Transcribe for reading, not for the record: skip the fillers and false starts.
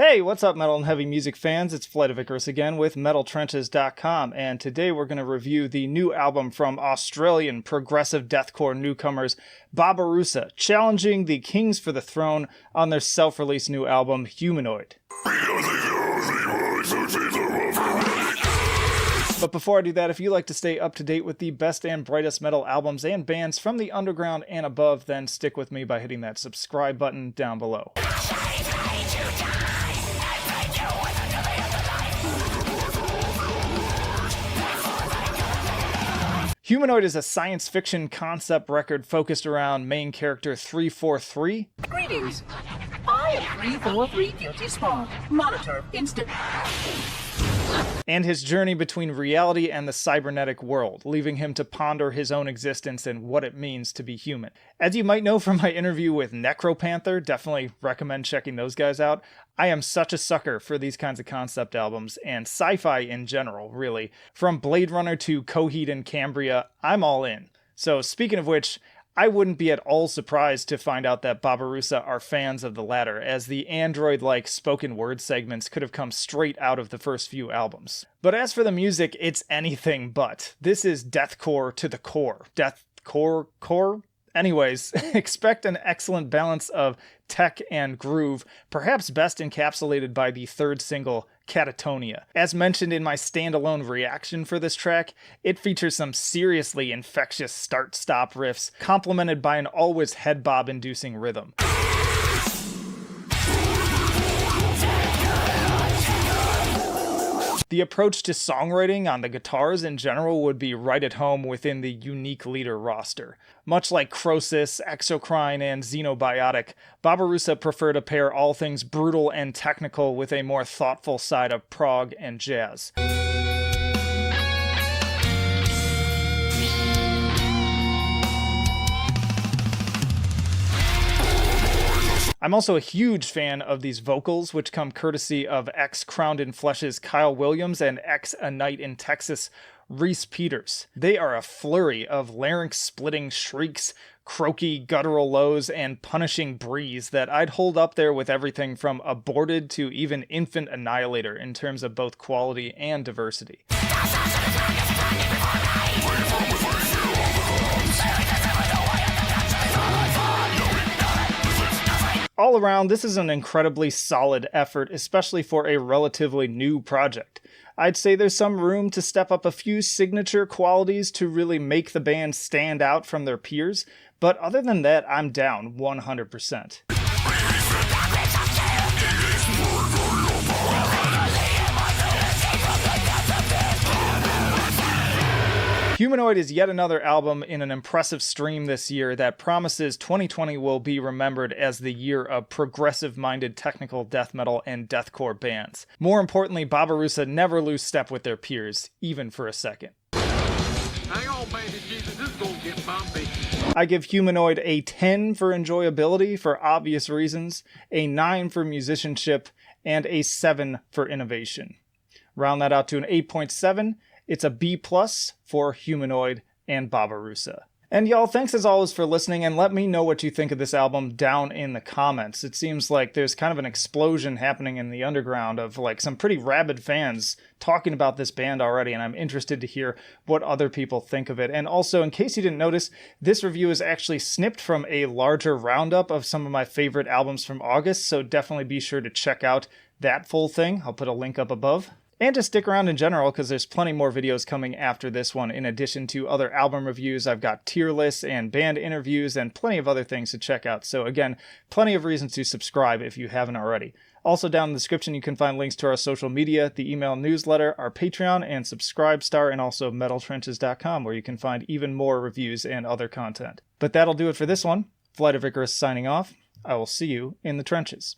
Hey, what's up, metal and heavy music fans? It's Flight of Icarus again with MetalTrenches.com, and today we're going to review the new album from Australian progressive deathcore newcomers Babirusa, challenging the Kings for the Throne on their self-released new album, Humanoid. But before I do that, if you like to stay up to date with the best and brightest metal albums and bands from the underground and above, then stick with me by hitting that subscribe button down below. Humanoid is a science fiction concept record focused around main character 343. Greetings. I am 343 Guilty Spawn. Monitor instant. And his journey between reality and the cybernetic world, leaving him to ponder his own existence and what it means to be human. As you might know from my interview with Necropanther, definitely recommend checking those guys out, I am such a sucker for these kinds of concept albums, and sci-fi in general, really. From Blade Runner to Coheed and Cambria, I'm all in. So speaking of which, I wouldn't be at all surprised to find out that Babirusa are fans of the latter, as the android-like spoken word segments could have come straight out of the first few albums. But as for the music, it's anything but. This is deathcore to the core. Deathcore? Anyways, expect an excellent balance of tech and groove, perhaps best encapsulated by the third single, Catatonia. As mentioned in my standalone reaction for this track, it features some seriously infectious start-stop riffs, complemented by an always head bob-inducing rhythm. The approach to songwriting on the guitars in general would be right at home within the unique leader roster. Much like Krosis, Exocrine, and Xenobiotic, Babirusa prefer to pair all things brutal and technical with a more thoughtful side of prog and jazz. I'm also a huge fan of these vocals, which come courtesy of ex-Crowned in Flesh's Kyle Williams and ex-A Night in Texas Reese Peters. They are a flurry of larynx-splitting shrieks, croaky guttural lows, and punishing breeze that I'd hold up there with everything from Aborted to even Infant Annihilator in terms of both quality and diversity. All around, this is an incredibly solid effort, especially for a relatively new project. I'd say there's some room to step up a few signature qualities to really make the band stand out from their peers, but other than that, I'm down 100%. Humanoid is yet another album in an impressive stream this year that promises 2020 will be remembered as the year of progressive-minded technical death metal and deathcore bands. More importantly, Babirusa never lose step with their peers, even for a second. Hang on, baby Jesus, this is gonna get bumpy. I give Humanoid a 10 for enjoyability for obvious reasons, a 9 for musicianship, and a 7 for innovation. Round that out to an 8.7. It's a B+ for Humanoid and Babirusa. And y'all, thanks as always for listening, and let me know what you think of this album down in the comments. It seems like there's kind of an explosion happening in the underground of like some pretty rabid fans talking about this band already, and I'm interested to hear what other people think of it. And also, in case you didn't notice, this review is actually snipped from a larger roundup of some of my favorite albums from August, so definitely be sure to check out that full thing. I'll put a link up above. And to stick around in general, because there's plenty more videos coming after this one. In addition to other album reviews, I've got tier lists and band interviews and plenty of other things to check out. So again, plenty of reasons to subscribe if you haven't already. Also down in the description, you can find links to our social media, the email newsletter, our Patreon, and Subscribestar, and also MetalTrenches.com, where you can find even more reviews and other content. But that'll do it for this one. Flight of Icarus signing off. I will see you in the trenches.